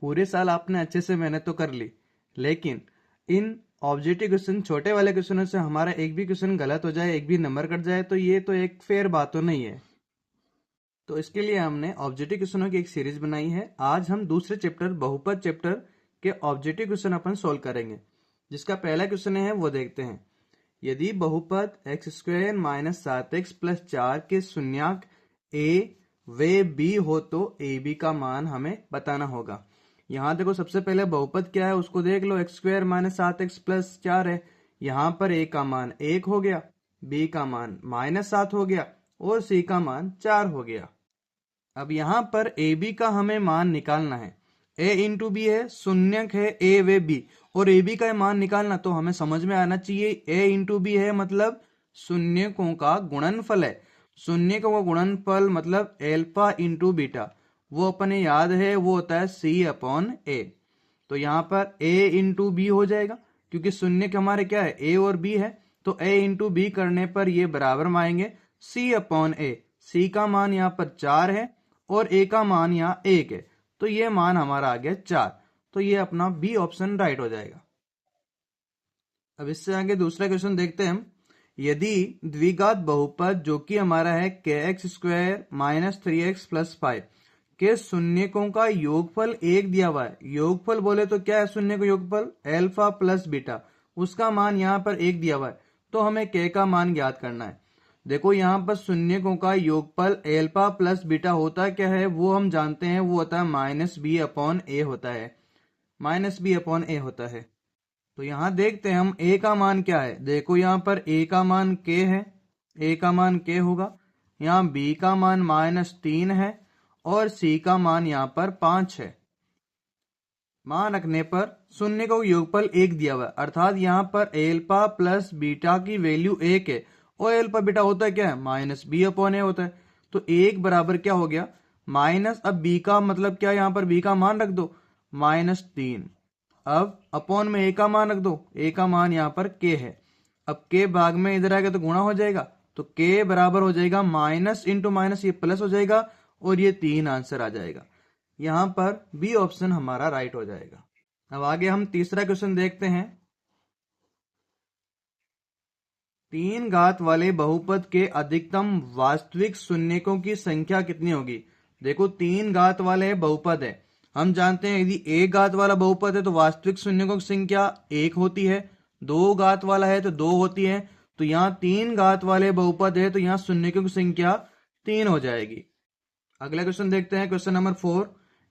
पूरे साल आपने अच्छे से मेहनत तो कर ली, लेकिन इन ऑब्जेक्टिव क्वेश्चन, छोटे वाले क्वेश्चनों से हमारा एक भी क्वेश्चन गलत हो जाए, एक भी नंबर कट जाए, तो ये तो एक फेयर बात तो नहीं है। तो इसके लिए हमने ऑब्जेक्टिव क्वेश्चनों की एक सीरीज बनाई है। आज हम दूसरे चैप्टर बहुपद चैप्टर के ऑब्जेक्टिव क्वेश्चन अपन सोल्व करेंगे। जिसका पहला क्वेश्चन है वो देखते हैं। यदि बहुपद x square minus 7x plus 4 के शून्यांक a व b हो तो ए बी का मान हमें बताना होगा। यहाँ देखो, सबसे पहले बहुपद क्या है उसको देख लो। X square minus 7x plus 4 है। यहाँ पर a का मान 1 हो गया, b का मान -7 हो गया और c का मान 4 हो गया। अब यहाँ पर ए बी का हमें मान निकालना है। a इंटू बी है, शून्यक है a व b, और ए बी का मान निकालना तो हमें समझ में आना चाहिए। a इंटू बी है मतलब शून्यकों का गुणनफल है। शून्यकों का गुणनफल मतलब एल्फा इंटू बीटा, वो अपने याद है, वो होता है c अपॉन a। तो यहाँ पर a इंटू बी हो जाएगा, क्योंकि शून्यक हमारे क्या है, a और b है। तो a इंटू बी करने पर ये बराबर में आएंगे c अपॉन a। c का मान यहाँ पर 4 है और a का मान यहाँ 1 है, तो ये मान हमारा आ गया 4। तो ये अपना बी ऑप्शन राइट हो जाएगा। अब इससे आगे दूसरा क्वेश्चन देखते हैं हम। यदि द्विघात बहुपद जो कि हमारा है के x square minus 3x plus 5 के शून्यकों का योगफल 1 दिया हुआ है। योगफल बोले तो क्या है शून्य का योगफल, एल्फा प्लस बीटा, उसका मान यहाँ पर 1 दिया हुआ है। तो हमें के का मान ज्ञात करना है। देखो, यहाँ पर शून्यकों का योगफल एल्फा प्लस बीटा होता क्या है वो हम जानते हैं, वो होता है माइनस बी अपॉन ए होता है। माइनस बी अपॉन ए होता है। तो यहाँ देखते हैं हम a का मान क्या है। देखो, यहाँ पर a का मान k है, a का मान k होगा। यहाँ b का मान -3 है और c का मान यहाँ पर 5 है। मान रखने पर शून्य का योगफल 1 दिया हुआ है, अर्थात यहाँ पर एल्फा प्लस बीटा की वैल्यू 1 है और एल्फा बीटा होता है क्या है, माइनस बी अपॉन ए होता है। तो 1 बराबर क्या हो गया, माइनस, अब b का मतलब क्या, यहाँ पर b का मान रख दो -3। अब अपॉन में a का मान रख दो, a का मान यहाँ पर k है। अब k भाग में इधर आएगा तो गुणा हो जाएगा, तो k बराबर हो जाएगा माइनस इंटू माइनस, ये प्लस हो जाएगा और ये 3 आंसर आ जाएगा। यहाँ पर बी ऑप्शन हमारा राइट हो जाएगा। अब आगे हम तीसरा क्वेश्चन देखते हैं। 3 घात वाले बहुपद के अधिकतम वास्तविक शून्यकों की संख्या कितनी होगी। देखो, 3 घात वाले बहुपद है, हम जानते हैं यदि 1 घात वाला बहुपद है तो वास्तविक शून्यकों की संख्या 1 होती है, 2 घात वाला है तो 2 होती है। तो यहाँ 3 घात वाले बहुपद है तो यहाँ शून्यकों की संख्या 3 हो जाएगी। अगला क्वेश्चन देखते हैं, क्वेश्चन नंबर 4।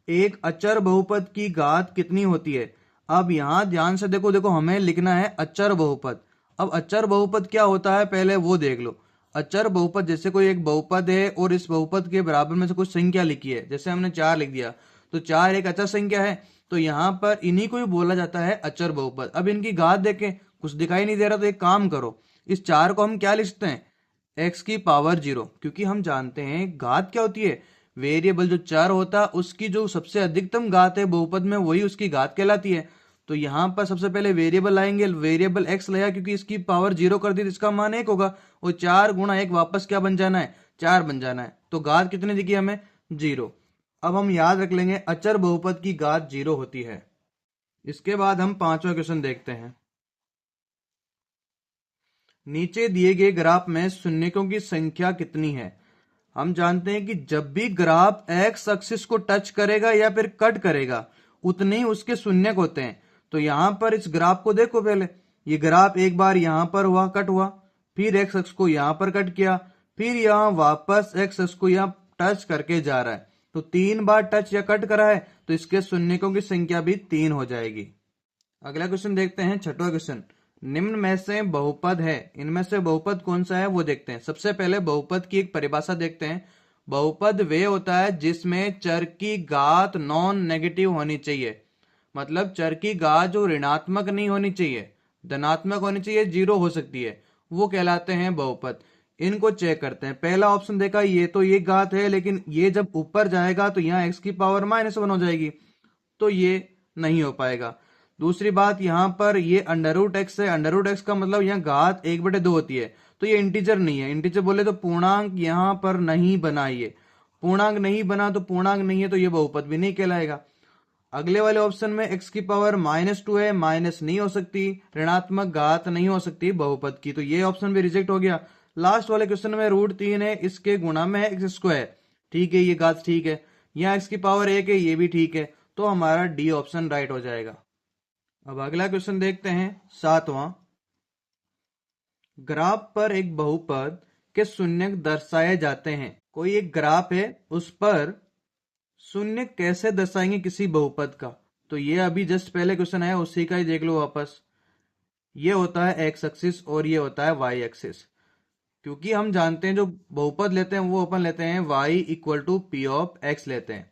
एक अचर बहुपद की घात कितनी होती है। अब यहाँ ध्यान से देखो, हमें लिखना है अचर बहुपद। अब अचर बहुपद क्या होता है पहले वो देख लो। अचर बहुपद, जैसे कोई एक बहुपद है और इस बहुपद के बराबर में से कुछ संख्या लिखी है, जैसे हमने 4 लिख दिया, तो 4 एक अचर संख्या है, तो यहाँ पर इन्हीं को ही बोला जाता है अचर बहुपद। अब इनकी घात देखें, कुछ दिखाई नहीं दे रहा, तो एक काम करो, इस 4 को हम क्या लिखते हैं, x की पावर 0, क्योंकि हम जानते हैं घात क्या होती है, वेरिएबल जो चर होता है उसकी जो सबसे अधिकतम घात है बहुपद में वही उसकी घात कहलाती है। तो यहाँ पर सबसे पहले वेरिएबल लाएंगे, वेरिएबल x लिया क्योंकि इसकी पावर 0 कर दी तो इसका मान 1 होगा, और 4 गुणा 1 वापस क्या बन जाना है, 4 बन जाना है। तो घात कितनी दिखी हमें, 0। अब हम याद रख लेंगे अचर बहुपद की घात 0 होती है। इसके बाद हम 5वां क्वेश्चन देखते हैं। नीचे दिए गए ग्राफ में शून्यकों की संख्या कितनी है। हम जानते हैं कि जब भी ग्राफ एक्स एक्सिस को टच करेगा या फिर कट करेगा उतने ही उसके शून्यक होते हैं। तो यहां पर इस ग्राफ को देखो, पहले ये ग्राफ एक बार यहां पर हुआ, कट हुआ, फिर एक्स एक्स को यहां पर कट किया, फिर यहां वापस एक्स एक्स को यहां टच करके जा रहा है। तो 3 बार टच या कट करा है, तो इसके शून्यकों की संख्या भी 3 हो जाएगी। अगला क्वेश्चन देखते हैं, 6वां क्वेश्चन। निम्न में से बहुपद है, इनमें से बहुपद कौन सा है वो देखते हैं। सबसे पहले बहुपद की एक परिभाषा देखते हैं। बहुपद वे होता है जिसमें चर की घात नॉन नेगेटिव होनी चाहिए, मतलब चर की घात जो ऋणात्मक नहीं होनी चाहिए, धनात्मक होनी चाहिए, 0 हो सकती है, वो कहलाते हैं बहुपद। इनको चेक करते हैं। पहला ऑप्शन देखा, ये तो ये घात है, लेकिन ये जब ऊपर जाएगा तो यहाँ x की पावर -1 हो जाएगी, तो ये नहीं हो पाएगा। दूसरी बात, यहाँ पर ये अंडर रूट एक्स है, अंडर रूट एक्स का मतलब यहाँ घात 1/2 होती है, तो ये इंटीजर नहीं है। इंटीजर बोले तो पूर्णांक यहाँ पर नहीं बना, ये पूर्णांक नहीं बना तो पूर्णांक नहीं है, तो ये बहुपद भी नहीं कहलाएगा। अगले वाले ऑप्शन में x की पावर -2 है, माइनस नहीं हो सकती, ऋणात्मक घात नहीं हो सकती बहुपद की, तो ये ऑप्शन भी रिजेक्ट हो गया। लास्ट वाले क्वेश्चन में √3 है, इसके गुणा में है x², ठीक है, ये घात ठीक है। यहाँ x की पावर 1 है, ये भी ठीक है, तो हमारा डी ऑप्शन राइट हो जाएगा। अब अगला क्वेश्चन देखते हैं, 7वां। ग्राफ पर एक बहुपद के शून्यक दर्शाए जाते हैं। कोई एक ग्राफ है, उस पर शून्य कैसे दर्शाएंगे किसी बहुपद का, तो ये अभी जस्ट पहले क्वेश्चन आया, उसी का ही देख लो वापस। ये होता है एक्स एक्सिस और ये होता है वाई एक्सिस। क्योंकि हम जानते हैं जो बहुपद लेते हैं वो अपन लेते हैं y equal to P of X लेते हैं,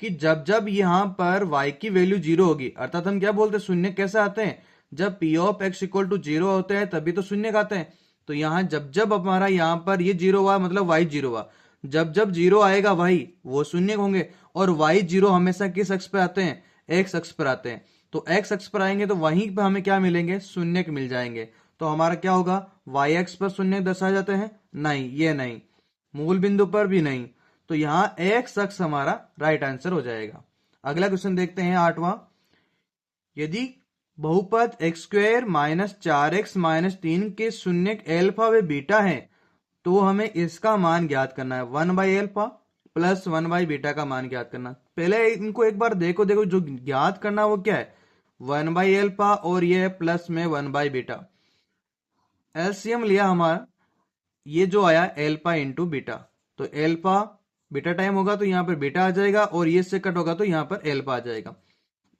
कि जब जब यहां पर y की वैल्यू 0 होगी, अर्थात हम क्या बोलते हैं, शून्य कैसे आते हैं, जब P of X equal to 0 होते हैं तभी तो शून्य आते हैं। तो यहां जब जब हमारा यहां पर ये 0 हुआ मतलब y 0 हुआ, जब जब 0 आएगा y वो शून्य होंगे, और y 0 हमेशा किस अक्ष पे आते हैं, x अक्ष पर आते हैं। तो x अक्ष पर आएंगे तो वहीं पर हमें क्या मिलेंगे, शून्य मिल जाएंगे। तो हमारा क्या होगा, y एक्स पर शून्य दर्शाए जाते हैं, नहीं ये नहीं, मूल बिंदु पर भी नहीं, तो यहां x अक्ष हमारा राइट आंसर हो जाएगा। अगला क्वेश्चन देखते हैं, 8वां। यदि बहुपद x² माइनस 4x माइनस 3 के शून्यक एल्फा व बीटा है, तो हमें इसका मान ज्ञात करना है, 1/अल्फा प्लस 1/बीटा का मान ज्ञात करना। पहले इनको एक बार देखो जो ज्ञात करना वो क्या है, 1/अल्फा और ये है प्लस में 1/बीटा। एलसीएम लिया हमारा, ये जो आया एल्फा इंटू बीटा, तो एल्फा बीटा टाइम होगा तो यहां पर बीटा आ जाएगा, और ये से कट होगा तो यहां पर एल्फा आ जाएगा।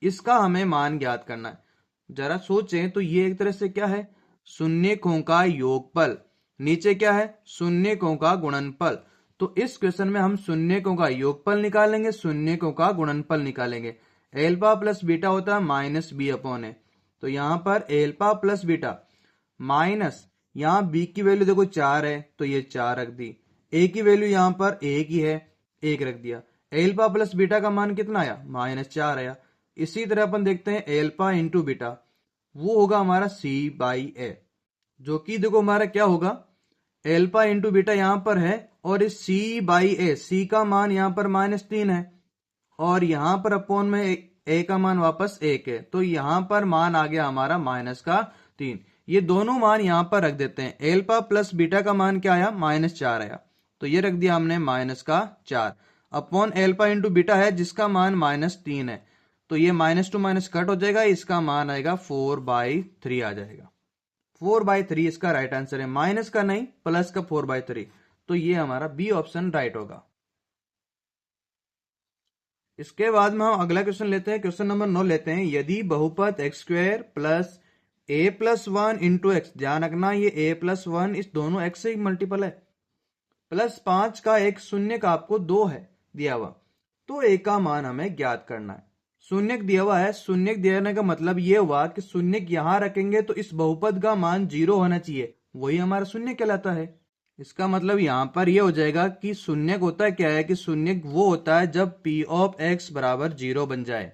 इसका हमें मान ज्ञात करना है। जरा सोचें तो ये एक तरह से क्या है, शून्यकों का योगफल, नीचे क्या है, शून्यकों का गुणनफल। तो इस क्वेश्चन में हम शून्यकों का योगफल निकालेंगे, शून्यकों का गुणनफल निकालेंगे। एल्फा प्लस बीटा होता है -b/a, तो यहां पर एल्फा प्लस बीटा माइनस, यहां b की वैल्यू देखो 4 है तो ये 4 रख दी, a की वैल्यू यहां पर 1 ही है, 1 रख दिया। एल्फा प्लस बीटा का मान कितना आया, -4 आया। इसी तरह अपन देखते हैं एल्फा इंटू बीटा, वो होगा हमारा c/a, जो कि देखो हमारा क्या होगा, एल्फा इंटू बीटा यहां पर है, और इस c/a, c का मान यहां पर -3 है, और यहां पर अपोन में a का मान वापस 1 है, तो यहां पर मान आ गया हमारा -3। ये दोनों मान यहां पर रख देते हैं। एल्फा प्लस बीटा का मान क्या आया, -4 आया, तो ये रख दिया हमने -4 अपॉन एल्फा इंटू बीटा है जिसका मान -3 है, तो ये माइनस टू माइनस कट हो जाएगा, इसका मान आएगा 4/3 आ जाएगा। 4/3 इसका राइट आंसर है, माइनस का नहीं प्लस का 4/3, तो ये हमारा बी ऑप्शन राइट होगा। इसके बाद में हम अगला क्वेश्चन लेते हैं, क्वेश्चन नंबर 9 लेते हैं। यदि बहुपद x² plus a+1 into x, ध्यान रखना ये a+1 इस दोनों x से मल्टीपल है, प्लस 5 का एक शून्य का आपको 2 है दिया हुआ, तो a का मान हमें ज्ञात करना है। शून्यक दिया हुआ है, शून्यक देने का मतलब ये हुआ कि शून्यक यहां रखेंगे तो इस बहुपद का मान 0 होना चाहिए, वही हमारा शून्य कहलाता है। इसका मतलब यहां पर यह हो जाएगा कि शून्यक होता क्या है, कि शून्यक वो होता है जब p ऑफ x बराबर 0 बन जाए।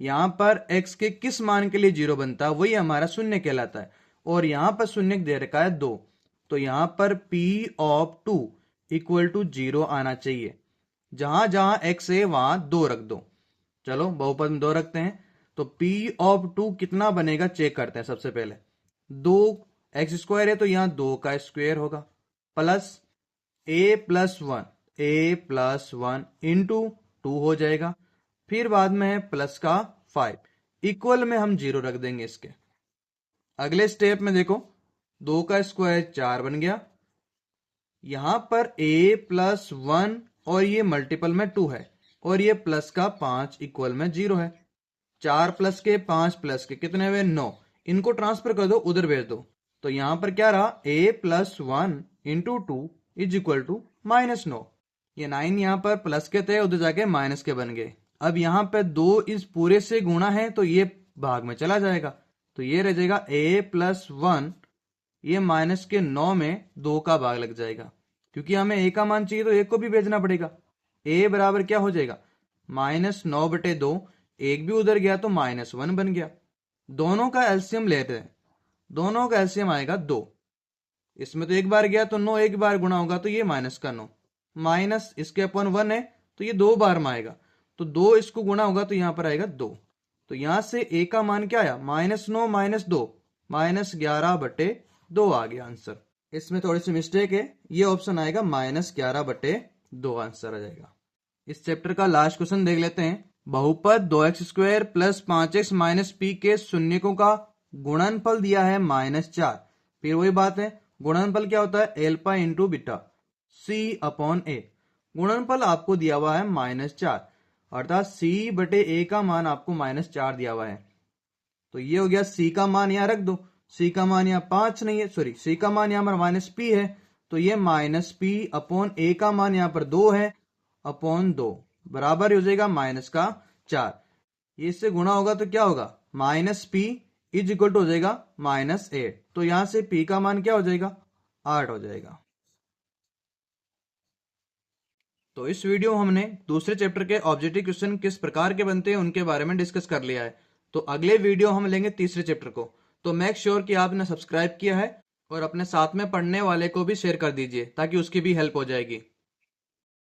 यहां पर x के किस मान के लिए 0 बनता है, वही हमारा शून्य कहलाता है, और यहां पर शून्यक दे रखा है 2, तो यहां पर p ऑफ 2 इक्वल टू 0 आना चाहिए। जहां जहां x है वहां 2 रख दो। चलो बहुपद में 2 रखते हैं, तो p ऑफ 2 कितना बनेगा चेक करते हैं। सबसे पहले 2x² है तो यहां 2 का स्क्वायर होगा, प्लस a+1 इंटू 2 हो जाएगा, फिर बाद में है प्लस का 5, इक्वल में हम 0 रख देंगे इसके। अगले स्टेप में देखो 2 का स्क्वायर 4 बन गया, यहां पर a+1 और ये मल्टीपल में 2 है, और ये प्लस का 5 इक्वल में 0 है। 4 प्लस के 5 प्लस के कितने हुए 9, इनको ट्रांसफर कर दो, उधर भेज दो, तो यहां पर क्या रहा a+1 into 2 is equal to -9। ये 9 यहां पर प्लस के थे, उधर जाके माइनस के बन गए। अब यहां पर 2 इस पूरे से गुणा है तो ये भाग में चला जाएगा, तो ये रह जाएगा a+1, ये -9 में 2 का भाग लग जाएगा, क्योंकि हमें a का मान चाहिए तो a को भी भेजना पड़ेगा। a बराबर क्या हो जाएगा, -9/2, एक भी उधर गया तो -1 बन गया। दोनों का एलसीएम लेते हैं, दोनों का एलसीएम आएगा 2, इसमें तो एक बार गया तो 9 एक बार गुणा होगा तो ये -9, माइनस इसके अपन 1 है तो ये 2 बार में आएगा, तो 2 इसको गुणा होगा तो यहां पर आएगा 2। तो यहां से a का मान क्या आया, -9 -2 -11/2 आ गया आंसर। इसमें थोड़ी सी मिस्टेक है, ये ऑप्शन आएगा -11/2 आंसर आ जाएगा। इस चैप्टर का लास्ट क्वेश्चन देख लेते हैं। बहुपद 2x² + 5x - p के शून्यकों का गुणनफल दिया है -4। फिर वही बात है, गुणनफल क्या होता है, एल्फा इंटू बीटा c/a। गुणनफल आपको दिया हुआ है -4, अर्थात c/a का मान आपको -4 दिया हुआ है। तो ये हो गया, c का मान यहां रख दो, c का मान यहाँ 5 नहीं है, सॉरी c का मान यहाँ पर -p है, तो ये -p/a का मान यहाँ पर 2 है अपॉन 2 बराबर हो जाएगा -4। ये इससे गुणा होगा तो क्या होगा, -p = हो जाएगा -8। तो यहां से p का मान क्या हो जाएगा, 8 हो जाएगा। तो इस वीडियो में हमने दूसरे चैप्टर के ऑब्जेक्टिव क्वेश्चन किस प्रकार के बनते हैं उनके बारे में डिस्कस कर लिया है। तो अगले वीडियो हम लेंगे तीसरे चैप्टर को। तो मेक श्योर कि आपने सब्सक्राइब किया है और अपने साथ में पढ़ने वाले को भी शेयर कर दीजिए ताकि उसकी भी हेल्प हो जाएगी।